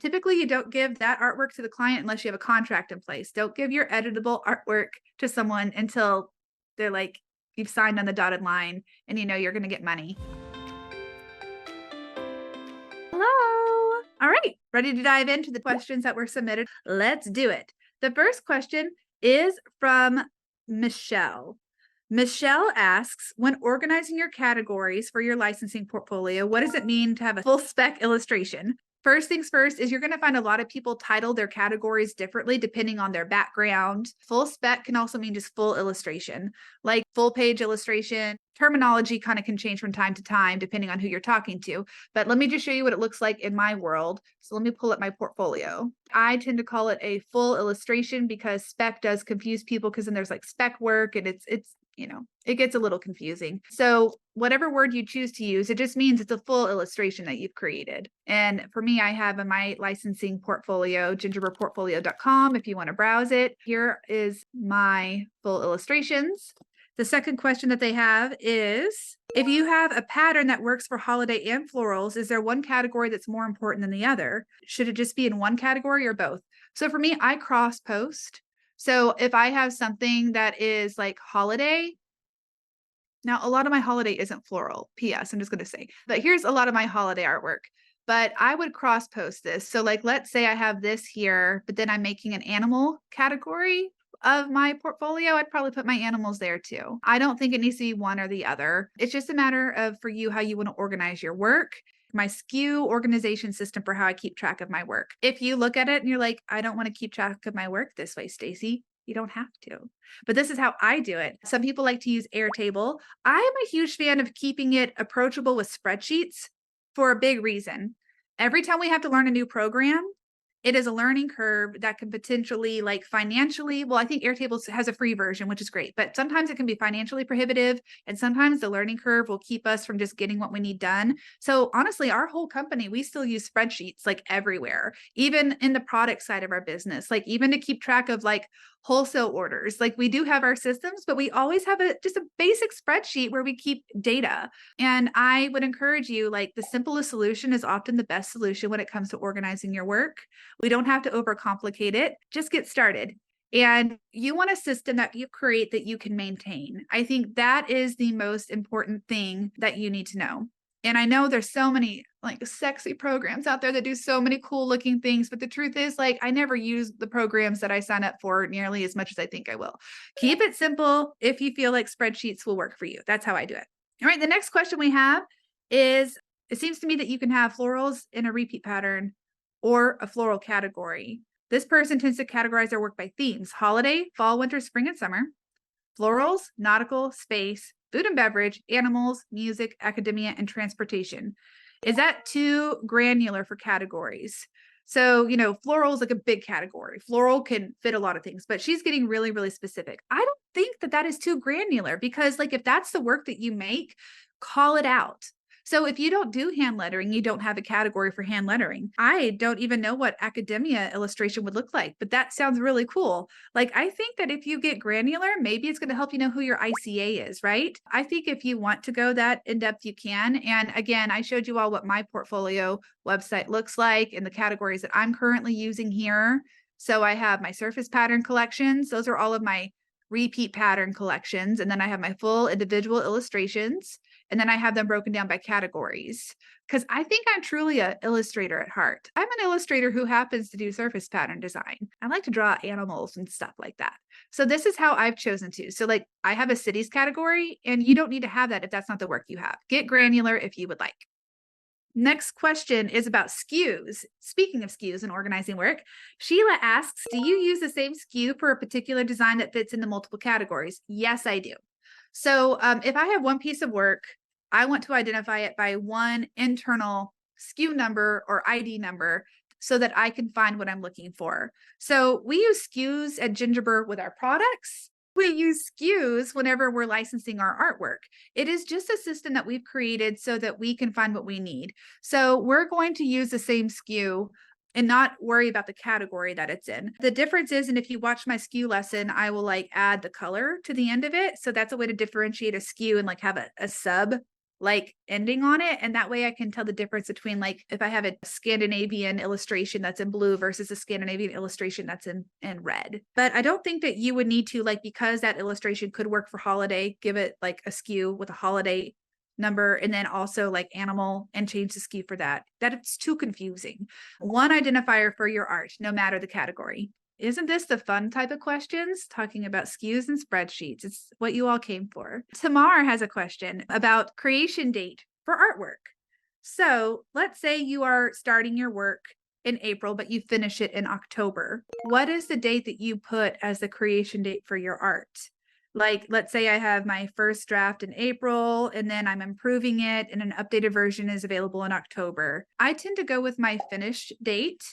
Typically, you don't give that artwork to the client unless you have a contract in place. Don't give your editable artwork to someone until they're like, you've signed on the dotted line and you know you're going to get money. Hello. All right. Ready to dive into the questions that were submitted? Let's do it. The first question is from Michelle. Michelle asks, when organizing your categories for your licensing portfolio, what does it mean to have a full spec illustration? First things first is you're going to find a lot of people title their categories differently depending on their background. Full spec can also mean just full illustration, like full page illustration. Terminology kind of can change from time to time depending on who you're talking to. But let me just show you what it looks like in my world. So let me pull up my portfolio. I tend to call it a full illustration because spec does confuse people because then there's like spec work and it's it gets a little confusing. So whatever word you choose to use, it just means it's a full illustration that you've created. And for me, I have in my licensing portfolio, gingerbirdportfolio.com, if you want to browse it. Here is my full illustrations. The second question that they have is, if you have a pattern that works for holiday and florals, is there one category that's more important than the other? Should it just be in one category or both? So for me, I cross post. So if I have something that is like holiday, now a lot of my holiday isn't floral, PS, I'm just going to say, but here's a lot of my holiday artwork, but I would cross post this. So like, let's say I have this here, but then I'm making an animal category of my portfolio. I'd probably put my animals there too. I don't think it needs to be one or the other. It's just a matter of for you, how you want to organize your work. My SKU organization system for how I keep track of my work. If you look at it and you're like, I don't want to keep track of my work this way, Stacie, you don't have to. But this is how I do it. Some people like to use Airtable. I am a huge fan of keeping it approachable with spreadsheets for a big reason. Every time we have to learn a new program, it is a learning curve that can potentially, like financially, well, I think Airtable has a free version, which is great, but sometimes it can be financially prohibitive. And sometimes the learning curve will keep us from just getting what we need done. So honestly, our whole company, we still use spreadsheets like everywhere, even in the product side of our business, like even to keep track of like wholesale orders. Like we do have our systems, but we always have just a basic spreadsheet where we keep data. And I would encourage you, like the simplest solution is often the best solution when it comes to organizing your work. We don't have to overcomplicate it. Just get started. And you want a system that you create that you can maintain. I think that is the most important thing that you need to know. And I know there's so many like sexy programs out there that do so many cool looking things, but the truth is, like, I never use the programs that I sign up for nearly as much as I think I will. Keep it simple if you feel like spreadsheets will work for you. That's how I do it. All right, the next question we have is, it seems to me that you can have florals in a repeat pattern or a floral category. This person tends to categorize their work by themes: holiday, fall, winter, spring, and summer, florals, nautical, space, food and beverage, animals, music, academia, and transportation. Is that too granular for categories? So, floral is like a big category. Floral can fit a lot of things, but she's getting really, really specific. I don't think that that is too granular because, like, if that's the work that you make, call it out. So if you don't do hand lettering, you don't have a category for hand lettering. I don't even know what academia illustration would look like, but that sounds really cool. Like, I think that if you get granular, maybe it's going to help you know who your ICA is, right? I think if you want to go that in depth, you can. And again, I showed you all what my portfolio website looks like and the categories that I'm currently using here. So I have my surface pattern collections. Those are all of my repeat pattern collections. And then I have my full individual illustrations. And then I have them broken down by categories because I think I'm truly an illustrator at heart. I'm an illustrator who happens to do surface pattern design. I like to draw animals and stuff like that. So this is how I've chosen to. So like I have a cities category, and you don't need to have that if that's not the work you have. Get granular if you would like. Next question is about SKUs. Speaking of SKUs and organizing work, Sheila asks, do you use the same SKU for a particular design that fits into multiple categories? Yes, I do. So if I have one piece of work, I want to identify it by one internal SKU number or ID number so that I can find what I'm looking for. So we use SKUs at Gingerbird with our products. We use SKUs whenever we're licensing our artwork. It is just a system that we've created so that we can find what we need. So we're going to use the same SKU and not worry about the category that it's in. The difference is, and if you watch my SKU lesson, I will like add the color to the end of it. So that's a way to differentiate a SKU and like have a sub like ending on it. And that way I can tell the difference between like if I have a Scandinavian illustration that's in blue versus a Scandinavian illustration that's in red. But I don't think that you would need to, like, because that illustration could work for holiday, give it like a SKU with a holiday number and then also like animal and change the SKU for that. That it's too confusing. One identifier for your art, no matter the category. Isn't this the fun type of questions? Talking about SKUs and spreadsheets. It's what you all came for. Tamar has a question about creation date for artwork. So let's say you are starting your work in April, but you finish it in October. What is the date that you put as the creation date for your art? Like, let's say I have my first draft in April and then I'm improving it and an updated version is available in October. I tend to go with my finished date.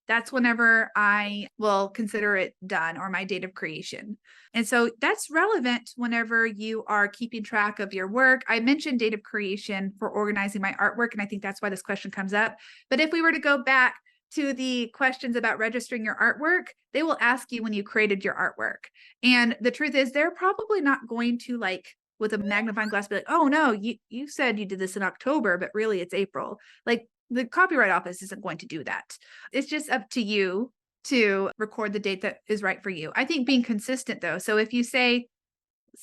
That's whenever I will consider it done, or my date of creation. And so that's relevant whenever you are keeping track of your work. I mentioned date of creation for organizing my artwork, and I think that's why this question comes up. But if we were to go back to the questions about registering your artwork, they will ask you when you created your artwork. And the truth is, they're probably not going to, like, with a magnifying glass, be like, oh no, you said you did this in October, but really it's April. Like, the copyright office isn't going to do that. It's just up to you to record the date that is right for you. I think being consistent though. So if you say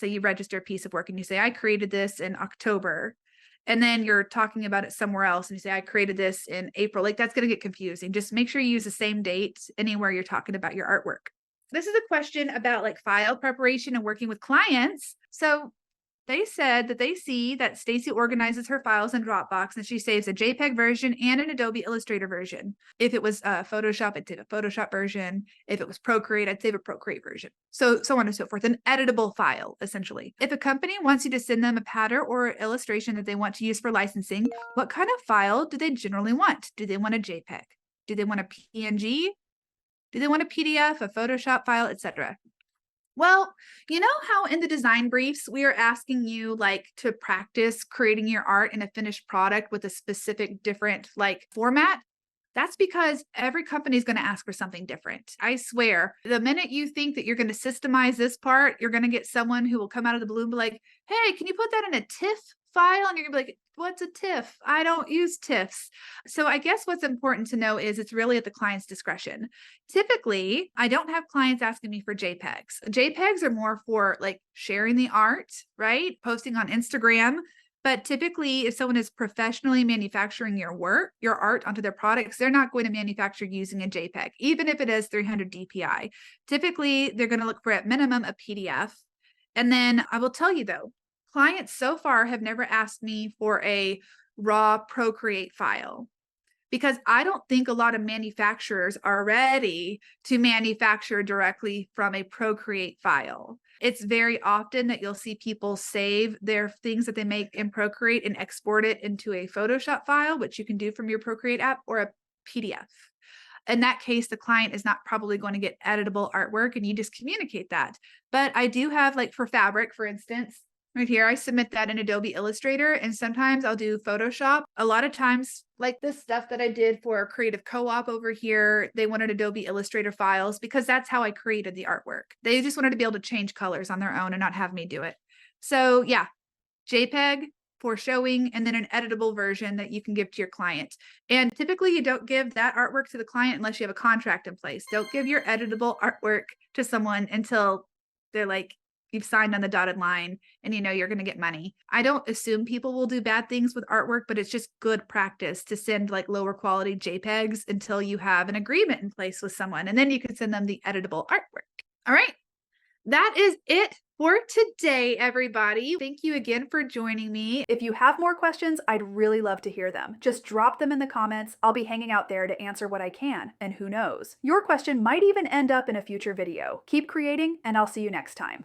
you register a piece of work and you say, I created this in October, and then you're talking about it somewhere else and you say, I created this in April, like that's going to get confusing. Just make sure you use the same date anywhere you're talking about your artwork. This is a question about like file preparation and working with clients. So they said that they see that Stacie organizes her files in Dropbox and she saves a JPEG version and an Adobe Illustrator version. If it was Photoshop, I'd save a Photoshop version. If it was Procreate, I'd save a Procreate version. So on and so forth, an editable file, essentially. If a company wants you to send them a pattern or illustration that they want to use for licensing, what kind of file do they generally want? Do they want a JPEG? Do they want a PNG? Do they want a PDF, a Photoshop file, etc.? Well, you know how in the design briefs, we are asking you like to practice creating your art in a finished product with a specific different like format? That's because every company is going to ask for something different. I swear, the minute you think that you're going to systemize this part, you're going to get someone who will come out of the blue and be like, hey, can you put that in a TIFF file? And you're gonna be like, what's a TIFF? I don't use TIFFs. So I guess what's important to know is it's really at the client's discretion. Typically, I don't have clients asking me for JPEGs. JPEGs are more for like sharing the art, right? Posting on Instagram. But typically, if someone is professionally manufacturing your work, your art onto their products, they're not going to manufacture using a JPEG, even if it is 300 DPI. Typically, they're going to look for at minimum a PDF. And then I will tell you though, clients so far have never asked me for a raw Procreate file because I don't think a lot of manufacturers are ready to manufacture directly from a Procreate file. It's very often that you'll see people save their things that they make in Procreate and export it into a Photoshop file, which you can do from your Procreate app, or a PDF. In that case, the client is not probably going to get editable artwork, and you just communicate that. But I do have, like for fabric, for instance, right here, I submit that in Adobe Illustrator, and sometimes I'll do Photoshop. A lot of times, like this stuff that I did for Creative Co-op over here, they wanted Adobe Illustrator files because that's how I created the artwork. They just wanted to be able to change colors on their own and not have me do it. So yeah, JPEG for showing, and then an editable version that you can give to your client. And typically you don't give that artwork to the client unless you have a contract in place. Don't give your editable artwork to someone until they're like, you've signed on the dotted line and you know you're going to get money. I don't assume people will do bad things with artwork, but it's just good practice to send like lower quality JPEGs until you have an agreement in place with someone, and then you can send them the editable artwork. All right. That is it for today, everybody. Thank you again for joining me. If you have more questions, I'd really love to hear them. Just drop them in the comments. I'll be hanging out there to answer what I can, and who knows, your question might even end up in a future video. Keep creating, and I'll see you next time.